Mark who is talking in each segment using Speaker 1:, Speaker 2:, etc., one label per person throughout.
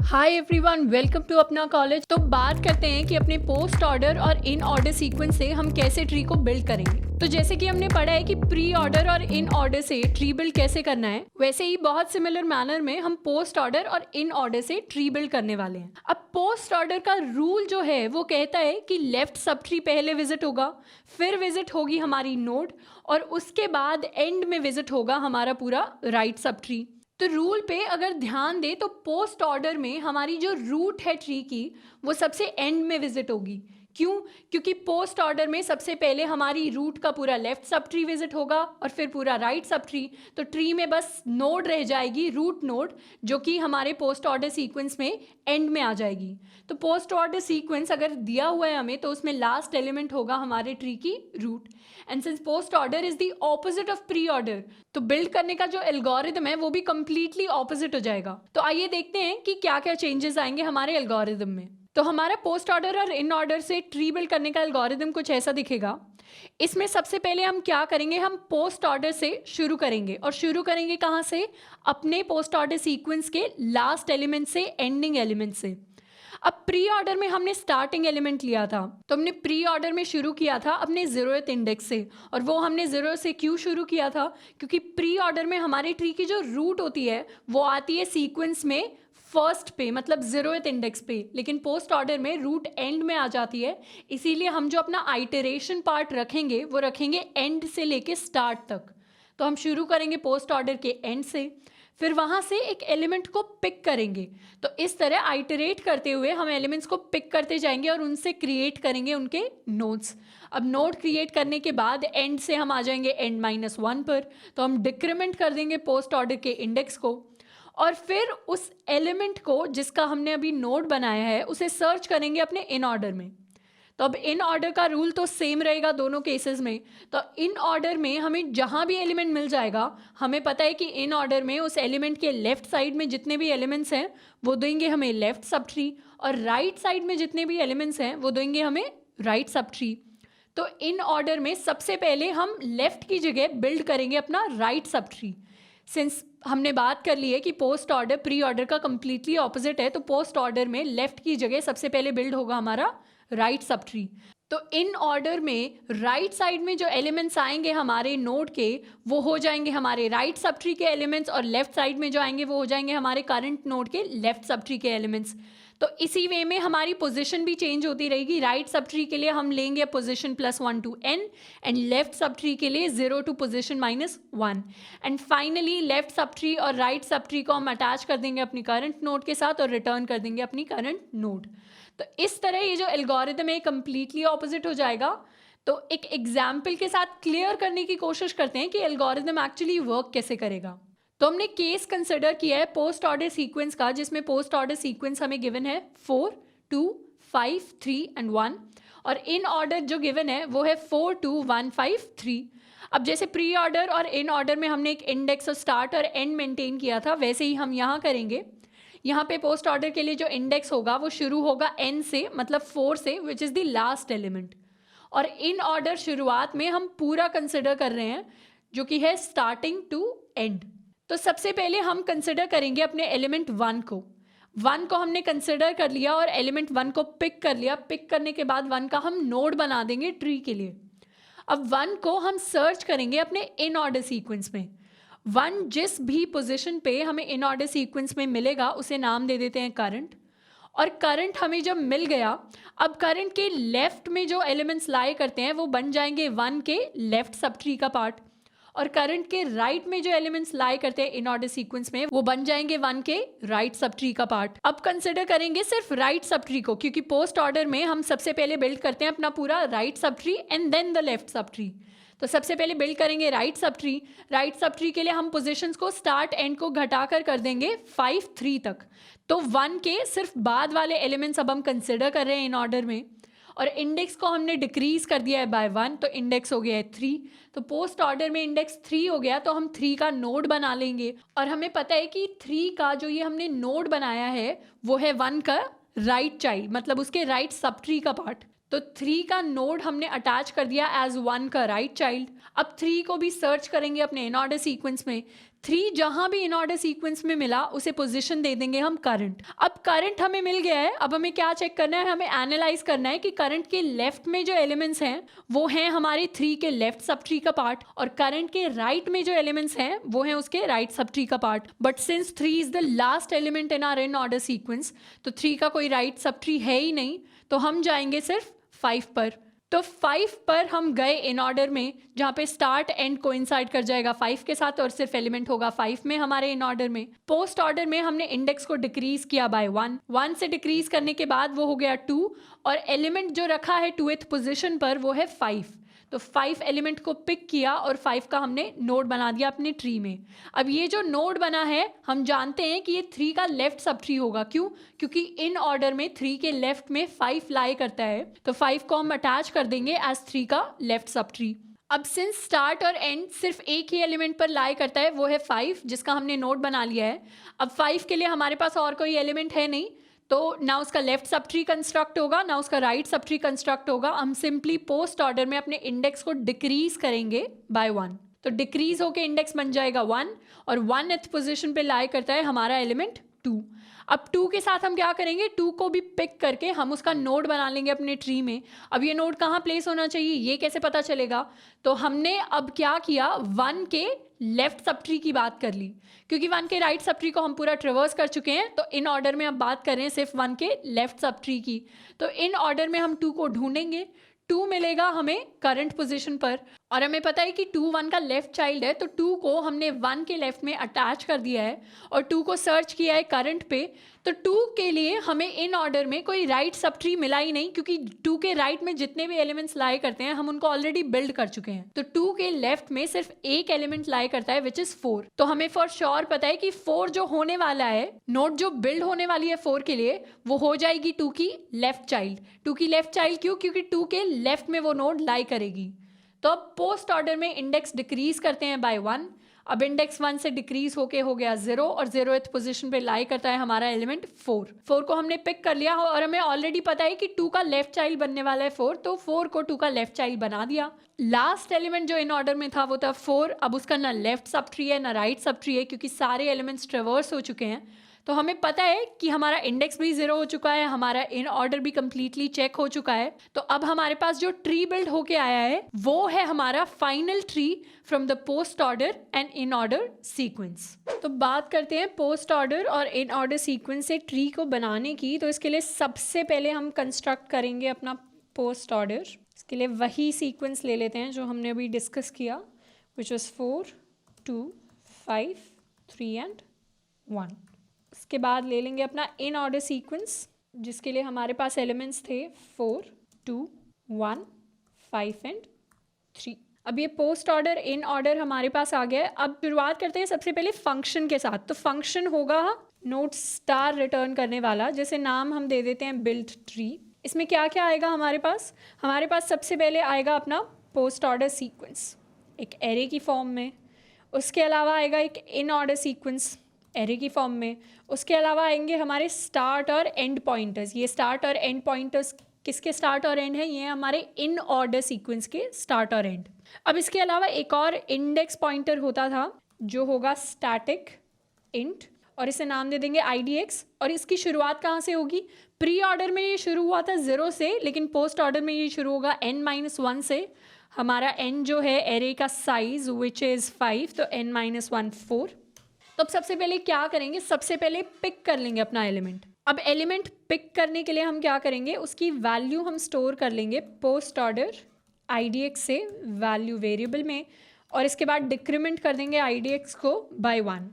Speaker 1: Hi everyone, welcome to अपना college. तो बात करते हैं कि अपने पोस्ट ऑर्डर और इन ऑर्डर सीक्वेंस से हम कैसे ट्री को बिल्ड करेंगे। तो जैसे कि हमने पढ़ा है कि प्री ऑर्डर और इन ऑर्डर से ट्री बिल्ड कैसे करना है, वैसे ही बहुत सिमिलर मैनर में हम पोस्ट ऑर्डर और इन ऑर्डर से ट्री बिल्ड करने वाले हैं। अब पोस्ट ऑर्डर का रूल जो है वो कहता है कि लेफ्ट सब ट्री पहले विजिट होगा, फिर विजिट होगी हमारी नोड, और उसके बाद एंड में विजिट होगा हमारा पूरा राइट सब ट्री। तो रूल पे अगर ध्यान दे तो पोस्ट ऑर्डर में हमारी जो रूट है ट्री की वो सबसे एंड में विजिट होगी। क्यों? क्योंकि पोस्ट ऑर्डर में सबसे पहले हमारी रूट का पूरा लेफ्ट सब ट्री विजिट होगा और फिर पूरा राइट सब ट्री। तो ट्री में बस नोड रह जाएगी, रूट नोड, जो कि हमारे पोस्ट ऑर्डर सीक्वेंस में एंड में आ जाएगी। तो पोस्ट ऑर्डर सीक्वेंस अगर दिया हुआ है हमें, तो उसमें लास्ट एलिमेंट होगा हमारे ट्री की रूट। And since post order is the opposite of pre order, तो बिल्ड करने का जो एल्गोरिदम है वो भी कंप्लीटली ऑपोजिट हो जाएगा। तो आइए देखते हैं कि क्या क्या चेंजेस आएंगे हमारे एल्गोरिदम में। तो हमारा पोस्ट ऑर्डर और इन ऑर्डर से ट्री बिल्ड करने का एल्गोरिदम कुछ ऐसा दिखेगा। इसमें सबसे पहले हम क्या करेंगे, हम पोस्ट ऑर्डर से शुरू करेंगे। और शुरू करेंगे कहाँ से? अपने पोस्ट ऑर्डर सीक्वेंस के लास्ट एलिमेंट से, एंडिंग एलिमेंट से। अब प्री ऑर्डर में हमने स्टार्टिंग एलिमेंट लिया था, तो हमने प्री ऑर्डर में शुरू किया था अपने 0th इंडेक्स से। और वो हमने 0 से क्यों शुरू किया था? क्योंकि प्री ऑर्डर में हमारे ट्री की जो रूट होती है वो आती है सीक्वेंस में फर्स्ट पे, मतलब 0th इंडेक्स पे, लेकिन पोस्ट ऑर्डर में रूट एंड में आ जाती है। इसीलिए हम जो अपना आइटरेशन पार्ट रखेंगे वो रखेंगे एंड से लेके स्टार्ट तक। तो हम शुरू करेंगे पोस्ट ऑर्डर के एंड से, फिर वहाँ से एक एलिमेंट को पिक करेंगे। तो इस तरह आइटरेट करते हुए हम एलिमेंट्स को पिक करते जाएंगे और उनसे क्रिएट करेंगे उनके नोड्स। अब नोड क्रिएट करने के बाद एंड से हम आ जाएंगे एंड -1 पर, तो हम डिक्रीमेंट कर देंगे पोस्ट ऑर्डर के इंडेक्स को, और फिर उस एलिमेंट को जिसका हमने अभी नोड बनाया है उसे सर्च करेंगे अपने इन ऑर्डर में। तो अब इन ऑर्डर का रूल तो सेम रहेगा दोनों केसेस में। तो इन ऑर्डर में हमें जहाँ भी एलिमेंट मिल जाएगा, हमें पता है कि इन ऑर्डर में उस एलिमेंट के लेफ्ट साइड में जितने भी एलिमेंट्स हैं वो देंगे हमें लेफ्ट सब ट्री, और राइट साइड में जितने भी एलिमेंट्स हैं वो देंगे हमें राइट सब ट्री। तो इन ऑर्डर में सबसे पहले हम लेफ्ट की जगह बिल्ड करेंगे अपना राइट सब ट्री। सिंस हमने बात कर ली है कि पोस्ट ऑर्डर प्री ऑर्डर का कंप्लीटली ऑपोजिट है, तो पोस्ट ऑर्डर में लेफ्ट की जगह सबसे पहले बिल्ड होगा हमारा राइट सब ट्री। तो इन ऑर्डर में राइट साइड में जो एलिमेंट्स आएंगे हमारे नोड के वो हो जाएंगे हमारे राइट सब ट्री के एलिमेंट्स, और लेफ्ट साइड में जो आएंगे वो हो जाएंगे हमारे करंट नोड के लेफ्ट सब ट्री के एलिमेंट्स। तो इसी वे में हमारी पोजीशन भी चेंज होती रहेगी। राइट सब ट्री के लिए हम लेंगे position +1 to n, and left sub tree के लिए 0 to position -1। And finally left sub tree और राइट सब ट्री को हम अटैच कर देंगे अपनी करंट नोड के साथ और रिटर्न कर देंगे अपनी करंट नोड। तो इस तरह ये जो एल्गोरिदम है कंप्लीटली ऑपोजिट हो जाएगा। तो एक एग्जाम्पल के साथ क्लियर करने की कोशिश करते हैं कि एल्गोरिदम एक्चुअली वर्क कैसे करेगा। तो हमने केस कंसिडर किया है पोस्ट ऑर्डर सीक्वेंस का, जिसमें पोस्ट ऑर्डर सीक्वेंस हमें गिवन है 4, 2, 5, 3 एंड 1, और इन ऑर्डर जो गिवन है वो है 4, 2, 1, 5, 3। अब जैसे प्री ऑर्डर और इन ऑर्डर में हमने एक इंडेक्स और स्टार्ट और एंड मेंटेन किया था, वैसे ही हम यहाँ करेंगे। यहाँ पे पोस्ट ऑर्डर के लिए जो इंडेक्स होगा वो शुरू होगा n से, मतलब 4 से, which is the last element. और इन ऑर्डर शुरुआत में हम पूरा कंसिडर कर रहे हैं, जो कि है स्टार्टिंग टू एंड। तो सबसे पहले हम कंसिडर करेंगे अपने एलिमेंट 1 को। 1 को हमने कंसिडर कर लिया और एलिमेंट 1 को पिक कर लिया। पिक करने के बाद 1 का हम नोड बना देंगे ट्री के लिए। अब 1 को हम सर्च करेंगे अपने इन ऑर्डर सीक्वेंस में। 1 जिस भी पोजीशन पे हमें इन ऑर्डर सीक्वेंस में मिलेगा उसे नाम दे देते हैं करंट। और करंट हमें जब मिल गया, अब करंट के लेफ्ट में जो एलिमेंट्स लाई करते हैं वो बन जाएंगे 1 के लेफ्ट सब ट्री का पार्ट, और करंट के राइट में जो एलिमेंट्स लाई करते हैं इन ऑर्डर सीक्वेंस में वो बन जाएंगे 1 के राइट सब ट्री का पार्ट। अब कंसिडर करेंगे सिर्फ राइट सब ट्री को, क्योंकि पोस्ट ऑर्डर में हम सबसे पहले बिल्ड करते हैं अपना पूरा right sub tree and then the left sub tree. तो सबसे पहले बिल्ड करेंगे right sub tree. Right sub tree के लिए हम पोजीशंस को स्टार्ट एंड को घटाकर कर देंगे 5, 3 तक। तो 1 के सिर्फ बाद वाले एलिमेंट्स अब हम कंसिडर कर रहे हैं इन ऑर्डर में, और इंडेक्स को हमने डिक्रीज कर दिया है बाय 1, तो इंडेक्स हो गया है 3। तो पोस्ट ऑर्डर में इंडेक्स 3 हो गया, तो हम 3 का नोड बना लेंगे। और हमें पता है कि 3 का जो ये हमने नोड बनाया है वो है 1 का राइट चाइल्ड, मतलब उसके राइट सब ट्री का पार्ट। तो 3 का नोड हमने अटैच कर दिया एज 1 का राइट चाइल्ड। अब 3 को भी सर्च करेंगे अपने इन ऑर्डर सीक्वेंस में। 3 जहां भी इन ऑर्डर सीक्वेंस में मिला उसे पोजीशन दे देंगे हम करंट। अब करंट हमें मिल गया है, अब हमें क्या चेक करना है, हमें एनालाइज करना है कि करंट के लेफ्ट में जो एलिमेंट्स हैं वो हैं हमारे 3 के लेफ्ट सब ट्री का पार्ट, और करंट के राइट में जो एलिमेंट्स हैं वो हैं उसके राइट सब ट्री का part. But since 3 is the last element in our in order sequence, तो 3 का कोई राइट सब ट्री है ही नहीं, तो हम जाएंगे सिर्फ 5 पर। तो 5 पर हम गए इन ऑर्डर में, जहाँ पे स्टार्ट एंड कोइंसाइड कर जाएगा 5 के साथ और सिर्फ एलिमेंट होगा 5 में हमारे इन ऑर्डर में। पोस्ट ऑर्डर में हमने इंडेक्स को डिक्रीज किया बाय 1 से डिक्रीज करने के बाद वो हो गया 2, और एलिमेंट जो रखा है 2th पोजीशन पर वो है 5। तो 5 एलिमेंट को पिक किया और 5 का हमने नोड बना दिया अपने ट्री में। अब ये जो नोड बना है हम जानते हैं कि ये 3 का लेफ्ट सब ट्री होगा। क्यों? क्योंकि इन ऑर्डर में 3 के लेफ्ट में 5 लाई करता है, तो 5 को हम अटैच कर देंगे एज 3 का लेफ्ट सब ट्री। अब सिंस स्टार्ट और एंड सिर्फ एक ही एलिमेंट पर लाई करता है, वो है 5 जिसका हमने नोड बना लिया है। अब 5 के लिए हमारे पास और कोई एलिमेंट है नहीं, तो ना उसका लेफ्ट सब ट्री कंस्ट्रक्ट होगा ना उसका राइट सब ट्री कंस्ट्रक्ट होगा। हम सिंपली पोस्ट ऑर्डर में अपने इंडेक्स को डिक्रीज करेंगे बाय 1, तो डिक्रीज होके इंडेक्स बन जाएगा 1, और 1th पोजीशन पे लाई करता है हमारा एलिमेंट 2। अब 2 के साथ हम क्या करेंगे, 2 को भी पिक करके हम उसका नोड बना लेंगे अपने ट्री में। अब ये नोड कहाँ प्लेस होना चाहिए ये कैसे पता चलेगा, तो हमने अब क्या किया, 1 के लेफ्ट सब ट्री की बात कर ली, क्योंकि 1 के राइट सब ट्री को हम पूरा ट्रेवर्स कर चुके हैं। तो इन ऑर्डर में अब बात कर रहे हैं सिर्फ 1 के लेफ्ट सब ट्री की। तो इन ऑर्डर में हम 2 को ढूंढेंगे, 2 मिलेगा हमें करंट पोजीशन पर, और हमें पता है कि 2 1 का लेफ्ट चाइल्ड है, तो 2 को हमने 1 के लेफ्ट में अटैच कर दिया है और 2 को सर्च किया है करंट पे। तो 2 के लिए हमें इन ऑर्डर में कोई राइट सब ट्री मिला ही नहीं, क्योंकि 2 के राइट में जितने भी एलिमेंट्स लाई करते हैं हम उनको ऑलरेडी बिल्ड कर चुके हैं। तो 2 के लेफ्ट में सिर्फ एक एलिमेंट लाई करता है विच इज 4। तो हमें फॉर श्योर पता है कि 4 जो होने वाला है, नोड जो बिल्ड होने वाली है 4 के लिए, वो हो जाएगी 2 की लेफ्ट चाइल्ड। 2 की लेफ्ट चाइल्ड क्यों? क्योंकि 2 के लेफ्ट में वो नोड लाई करेगी। तो अब पोस्ट ऑर्डर में इंडेक्स डिक्रीज करते हैं बाय 1। अब इंडेक्स 1 से डिक्रीज होके हो गया 0, और 0th पोजीशन पे लाई करता है हमारा एलिमेंट 4 को हमने पिक कर लिया, और हमें ऑलरेडी पता है कि 2 का लेफ्ट चाइल्ड बनने वाला है 4, तो 4 को 2 का लेफ्ट चाइल्ड बना दिया। लास्ट एलिमेंट जो इन ऑर्डर में था वो था 4। अब उसका ना लेफ्ट सब ट्री है ना राइट सब ट्री है, क्योंकि सारे एलिमेंट्स ट्रेवर्स हो चुके हैं। तो हमें पता है कि हमारा इंडेक्स भी 0 हो चुका है, हमारा इन ऑर्डर भी कंप्लीटली चेक हो चुका है। तो अब हमारे पास जो ट्री बिल्ड होके आया है वो है हमारा final tree from the post order and in order sequence. तो बात करते हैं पोस्ट ऑर्डर और इन ऑर्डर सीक्वेंस से ट्री को बनाने की। तो इसके लिए सबसे पहले हम कंस्ट्रक्ट करेंगे अपना पोस्ट ऑर्डर। इसके लिए वही सीक्वेंस ले लेते हैं जो हमने अभी डिस्कस किया, विच वॉज 4 2 5 3 एंड 1। इसके बाद ले लेंगे अपना इन ऑर्डर सीक्वेंस, जिसके लिए हमारे पास एलिमेंट्स थे 4 2 1 5 एंड 3। अब ये पोस्ट ऑर्डर इन ऑर्डर हमारे पास आ गया है। अब शुरुआत करते हैं सबसे पहले फंक्शन के साथ। तो फंक्शन होगा नोट स्टार रिटर्न करने वाला, जैसे नाम हम दे देते हैं बिल्ड ट्री। इसमें क्या क्या आएगा हमारे पास? हमारे पास सबसे पहले आएगा अपना पोस्ट ऑर्डर सीक्वेंस एक एरे की फॉर्म में। उसके अलावा आएगा एक इन ऑर्डर सीक्वेंस एरे की फॉर्म में। उसके अलावा आएंगे हमारे स्टार्ट और एंड पॉइंटर्स। ये स्टार्ट और एंड पॉइंटर्स किसके स्टार्ट और एंड है? ये हमारे इन ऑर्डर सीक्वेंस के स्टार्ट और एंड। अब इसके अलावा एक और इंडेक्स पॉइंटर होता था जो होगा स्टैटिक इंट, और इसे नाम दे देंगे idx। और इसकी शुरुआत कहाँ से होगी? प्री ऑर्डर में ये शुरू हुआ था 0 से, लेकिन पोस्ट ऑर्डर में ये शुरू होगा n-1 से। हमारा n जो है एरे का साइज विच इज़ 5, तो n-1 4। तो अब सबसे पहले क्या करेंगे? सबसे पहले पिक कर लेंगे अपना एलिमेंट। अब एलिमेंट पिक करने के लिए हम क्या करेंगे? उसकी वैल्यू हम स्टोर कर लेंगे पोस्ट ऑर्डर idx से वैल्यू वेरिएबल में, और इसके बाद डिक्रीमेंट कर देंगे idx को बाय 1।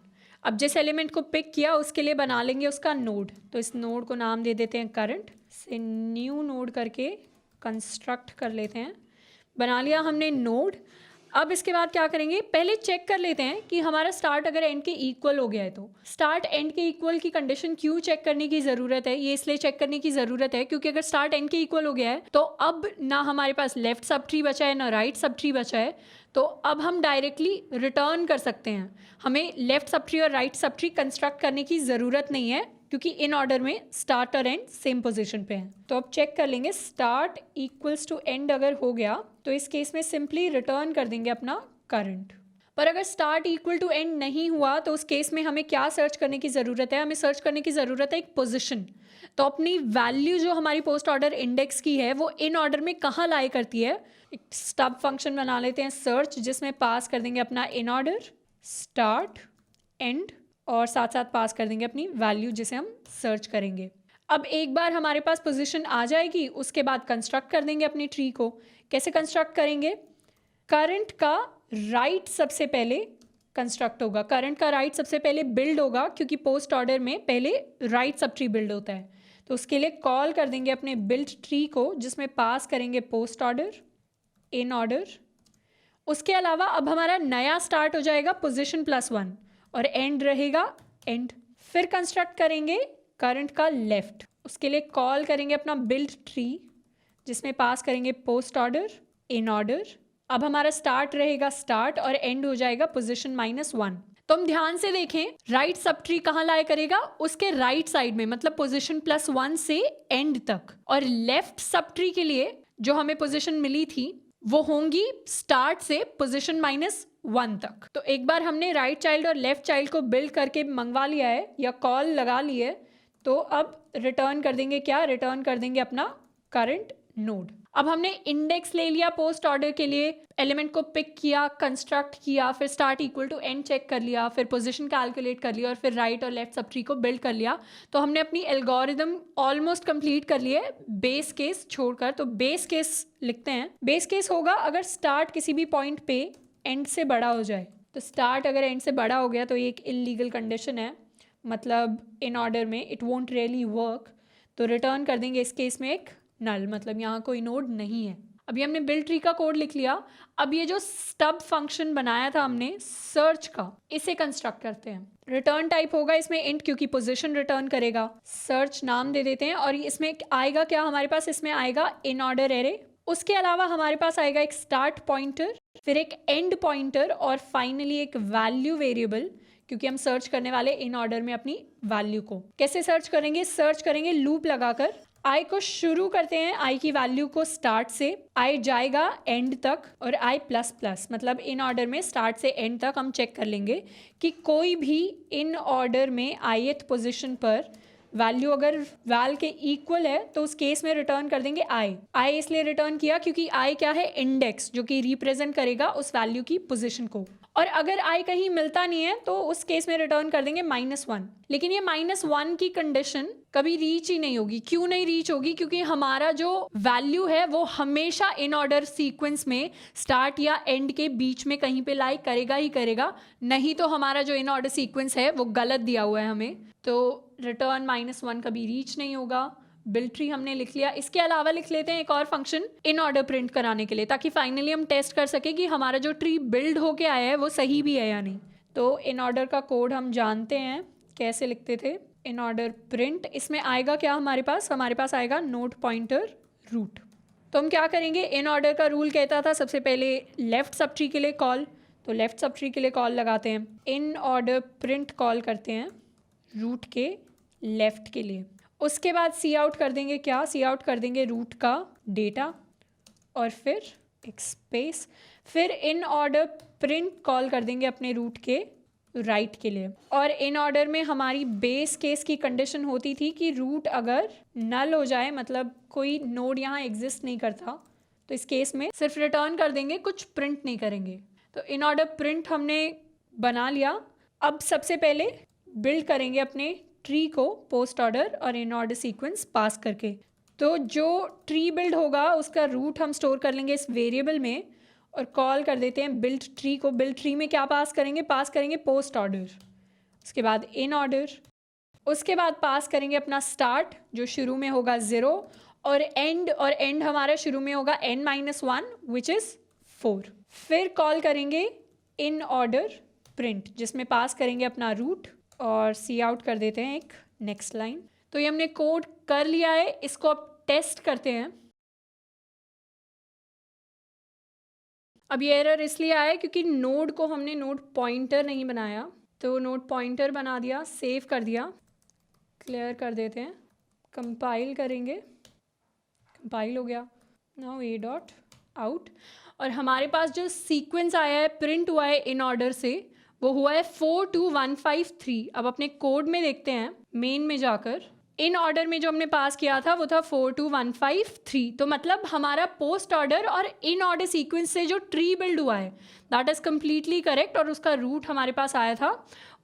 Speaker 1: अब जिस एलिमेंट को पिक किया उसके लिए बना लेंगे उसका नोड। तो इस नोड को नाम दे देते हैं करंट से, न्यू नोड करके कंस्ट्रक्ट कर लेते हैं। बना लिया हमने नोड। अब इसके बाद क्या करेंगे? पहले चेक कर लेते हैं कि हमारा स्टार्ट अगर एंड के इक्वल हो गया है। तो स्टार्ट एंड के इक्वल की कंडीशन क्यों चेक करने की ज़रूरत है? ये इसलिए चेक करने की ज़रूरत है क्योंकि अगर स्टार्ट एंड के इक्वल हो गया है तो अब ना हमारे पास लेफ्ट सब ट्री बचा है ना राइट सब ट्री बचा है, तो अब हम डायरेक्टली रिटर्न कर सकते हैं। हमें लेफ्ट सब ट्री और राइट सब ट्री कंस्ट्रक्ट करने की ज़रूरत नहीं है, क्योंकि इन ऑर्डर में स्टार्ट और एंड सेम पोजीशन पे हैं। तो अब चेक कर लेंगे स्टार्ट इक्वल्स टू एंड अगर हो गया तो इस केस में सिंपली रिटर्न कर देंगे अपना करंट। पर अगर स्टार्ट इक्वल टू एंड नहीं हुआ तो उस केस में हमें क्या सर्च करने की ज़रूरत है? हमें सर्च करने की ज़रूरत है एक पोजीशन। तो अपनी वैल्यू जो हमारी पोस्ट ऑर्डर इंडेक्स की है वो इन ऑर्डर में कहाँ लाई करती है? एक स्टब फंक्शन बना लेते हैं सर्च, जिसमें पास कर देंगे अपना इन ऑर्डर, स्टार्ट, एंड, और साथ साथ पास कर देंगे अपनी वैल्यू जिसे हम सर्च करेंगे। अब एक बार हमारे पास पोजीशन आ जाएगी, उसके बाद कंस्ट्रक्ट कर देंगे अपनी ट्री को। कैसे कंस्ट्रक्ट करेंगे? करंट का राइट सबसे पहले कंस्ट्रक्ट होगा, करंट का राइट सबसे पहले बिल्ड होगा, क्योंकि पोस्ट ऑर्डर में पहले राइट सब ट्री बिल्ड होता है। तो उसके लिए कॉल कर देंगे अपने बिल्ड ट्री को, जिसमें पास करेंगे पोस्ट ऑर्डर, इन ऑर्डर। उसके अलावा अब हमारा नया स्टार्ट हो जाएगा पोजीशन +1 और एंड रहेगा एंड। फिर कंस्ट्रक्ट करेंगे करंट का लेफ्ट, उसके लिए कॉल करेंगे अपना बिल्ड ट्री, जिसमें पास करेंगे पोस्ट ऑर्डर, इन ऑर्डर। अब हमारा स्टार्ट रहेगा स्टार्ट और एंड हो जाएगा पोजीशन -1। तो हम ध्यान से देखें, राइट सब ट्री कहाँ लाया करेगा? उसके राइट साइड में, मतलब पोजीशन +1 से एंड तक। और लेफ्ट सब ट्री के लिए जो हमें पोजीशन मिली थी वो होंगी स्टार्ट से पोजीशन -1 तक। तो एक बार हमने राइट चाइल्ड और लेफ्ट चाइल्ड को बिल्ड करके मंगवा लिया है या कॉल लगा ली है, तो अब रिटर्न कर देंगे क्या? रिटर्न कर देंगे अपना करंट नोड। अब हमने इंडेक्स ले लिया पोस्ट ऑर्डर के लिए, एलिमेंट को पिक किया, कंस्ट्रक्ट किया, फिर start equal to end check कर लिया, फिर पोजीशन कैलकुलेट कर लिया और फिर राइट और लेफ्ट सब ट्री को बिल्ड कर लिया। तो हमने अपनी एल्गोरिदम ऑलमोस्ट कंप्लीट कर लिए बेस केस छोड़कर। तो बेस केस लिखते हैं। बेस केस होगा अगर स्टार्ट किसी भी पॉइंट पे एंड से बड़ा हो जाए। तो स्टार्ट अगर एंड से बड़ा हो गया तो ये एक इलीगल कंडीशन है, मतलब इन ऑर्डर में इट वोंट रियली वर्क। तो रिटर्न कर देंगे इस केस में एक नल, मतलब यहाँ कोई नोड नहीं है। अभी हमने बिल्ड ट्री का कोड लिख लिया। अब ये जो स्टब फंक्शन बनाया था हमने सर्च का, इसे कंस्ट्रक्ट करते हैं। रिटर्न टाइप होगा इसमें इंट, क्योंकि पोजीशन रिटर्न करेगा। सर्च नाम दे देते हैं और इसमें आएगा क्या हमारे पास? इसमें आएगा इन ऑर्डर एरे। उसके अलावा हमारे पास आएगा एक स्टार्ट पॉइंटर, फिर एक एंड पॉइंटर और फाइनली एक वैल्यू वेरिएबल, क्योंकि हम सर्च करने वाले इन ऑर्डर में अपनी वैल्यू को। कैसे सर्च करेंगे? सर्च करेंगे लूप लगाकर। आई को शुरू करते हैं, आई की वैल्यू को स्टार्ट से, आई जाएगा एंड तक और आई ++, मतलब इन ऑर्डर में स्टार्ट से एंड तक हम चेक कर लेंगे कि कोई भी इन ऑर्डर में ith पोजीशन पर वैल्यू अगर वैल के इक्वल है तो उस केस में रिटर्न कर देंगे आई। आई इसलिए रिटर्न किया क्योंकि आई क्या है? इंडेक्स, जो कि रिप्रेजेंट करेगा उस वैल्यू की पोजीशन को। और अगर आई कहीं मिलता नहीं है तो उस केस में रिटर्न कर देंगे -1। लेकिन ये -1 की कंडीशन कभी रीच ही नहीं होगी। क्यों नहीं रीच होगी? क्योंकि हमारा जो वैल्यू है वो हमेशा इन ऑर्डर सीक्वेंस में स्टार्ट या एंड के बीच में कहीं पे लाई करेगा ही करेगा, नहीं तो हमारा जो इन ऑर्डर सीक्वेंस है वो गलत दिया हुआ है हमें। तो रिटर्न -1 कभी रीच नहीं होगा। बिल्ड ट्री हमने लिख लिया। इसके अलावा लिख लेते हैं एक और फंक्शन इन ऑर्डर प्रिंट कराने के लिए, ताकि फाइनली हम टेस्ट कर सके कि हमारा जो ट्री बिल्ड होके आया है वो सही भी है या नहीं। तो इन ऑर्डर का कोड हम जानते हैं, कैसे लिखते थे? इन ऑर्डर प्रिंट, इसमें आएगा क्या हमारे पास आएगा नोड पॉइंटर रूट। तो हम क्या करेंगे? इन ऑर्डर का रूल कहता था सबसे पहले लेफ्ट सब ट्री के लिए कॉल, तो लेफ्ट सब ट्री के लिए कॉल लगाते हैं। इन ऑर्डर प्रिंट कॉल करते हैं रूट के लेफ्ट के लिए। उसके बाद सी आउट कर देंगे क्या? सी आउट कर देंगे रूट का डेटा और फिर एक स्पेस, फिर इन ऑर्डर प्रिंट कॉल कर देंगे अपने रूट के राइट के लिए। और इन ऑर्डर में हमारी बेस केस की कंडीशन होती थी कि रूट अगर नल हो जाए, मतलब कोई नोड यहाँ एग्जिस्ट नहीं करता, तो इस केस में सिर्फ रिटर्न कर देंगे, कुछ प्रिंट नहीं करेंगे। तो इन ऑर्डर प्रिंट हमने बना लिया। अब सबसे पहले बिल्ड करेंगे अपने ट्री को पोस्ट ऑर्डर और इन ऑर्डर सीक्वेंस पास करके। तो जो ट्री बिल्ड होगा उसका रूट हम स्टोर कर लेंगे इस वेरिएबल में और कॉल कर देते हैं बिल्ड ट्री को। बिल्ड ट्री में क्या पास करेंगे? पास करेंगे पोस्ट ऑर्डर, उसके बाद इन ऑर्डर, उसके बाद पास करेंगे अपना स्टार्ट जो शुरू में होगा 0 और एंड हमारा शुरू में होगा n-1 विच इज़ 4। फिर कॉल करेंगे इन ऑर्डर प्रिंट जिसमें पास करेंगे अपना रूट और सी आउट कर देते हैं एक नेक्स्ट लाइन। तो ये हमने कोड कर लिया है, इसको अब टेस्ट करते हैं। अब ये एरर इसलिए आया क्योंकि नोड को हमने नोड पॉइंटर नहीं बनाया, तो नोड पॉइंटर बना दिया, सेव कर दिया, क्लियर कर देते हैं, कंपाइल करेंगे, कंपाइल हो गया। नाउ a डॉट आउट, और हमारे पास जो सीक्वेंस आया है, प्रिंट हुआ है इन ऑर्डर से, वो हुआ है 42153। अब अपने कोड में देखते हैं, मेन में जाकर इन ऑर्डर में जो हमने पास किया था वो था 42153। तो मतलब हमारा पोस्ट ऑर्डर और इन ऑर्डर सीक्वेंस से जो ट्री बिल्ड हुआ है दैट इज़ कम्प्लीटली करेक्ट, और उसका रूट हमारे पास आया था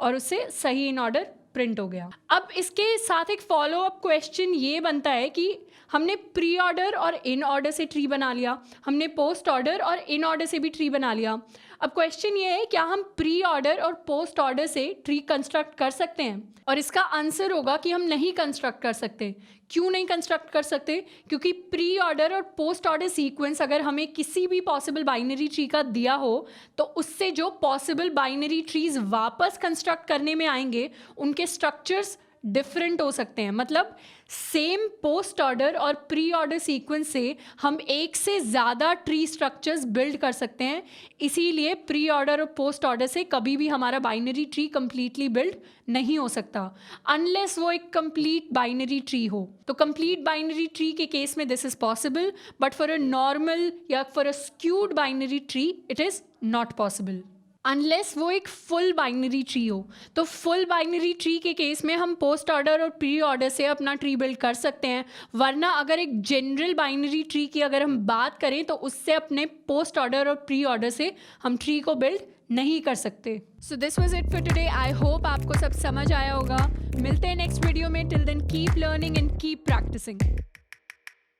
Speaker 1: और उससे सही इन ऑर्डर प्रिंट हो गया। अब इसके साथ एक फॉलो अप क्वेश्चन ये बनता है कि हमने प्री ऑर्डर और इन ऑर्डर से ट्री बना लिया, हमने पोस्ट ऑर्डर और इन ऑर्डर से भी ट्री बना लिया। अब क्वेश्चन ये है, क्या हम प्री ऑर्डर और पोस्ट ऑर्डर से ट्री कंस्ट्रक्ट कर सकते हैं? और इसका आंसर होगा कि हम नहीं कंस्ट्रक्ट कर सकते। क्यों नहीं कंस्ट्रक्ट कर सकते? क्योंकि प्री ऑर्डर और पोस्ट ऑर्डर सीक्वेंस अगर हमें किसी भी पॉसिबल बाइनरी ट्री का दिया हो तो उससे जो पॉसिबल बाइनरी ट्रीज वापस कंस्ट्रक्ट करने में आएंगे उनके स्ट्रक्चर्स डिफरेंट हो सकते हैं। मतलब सेम पोस्ट ऑर्डर और प्री ऑर्डर सीक्वेंस से हम एक से ज़्यादा ट्री स्ट्रक्चर्स बिल्ड कर सकते हैं। इसीलिए प्री ऑर्डर और पोस्ट ऑर्डर से कभी भी हमारा बाइनरी ट्री कंप्लीटली बिल्ड नहीं हो सकता अनलेस वो एक कंप्लीट बाइनरी ट्री हो। तो कंप्लीट बाइनरी ट्री के केस में this is possible, but for a normal या for a skewed binary tree it is not possible unless वो एक फुल बाइनरी ट्री हो। तो फुल बाइनरी ट्री के केस में हम पोस्ट ऑर्डर और प्री ऑर्डर से अपना ट्री बिल्ड कर सकते हैं, वरना अगर एक जनरल बाइनरी ट्री की अगर हम बात करें तो उससे अपने पोस्ट ऑर्डर और प्री ऑर्डर से हम ट्री को बिल्ड नहीं कर सकते। So this was it for today. I hope आपको सब समझ आया होगा। मिलते हैं नेक्स्ट वीडियो में। Till then keep learning and keep practising.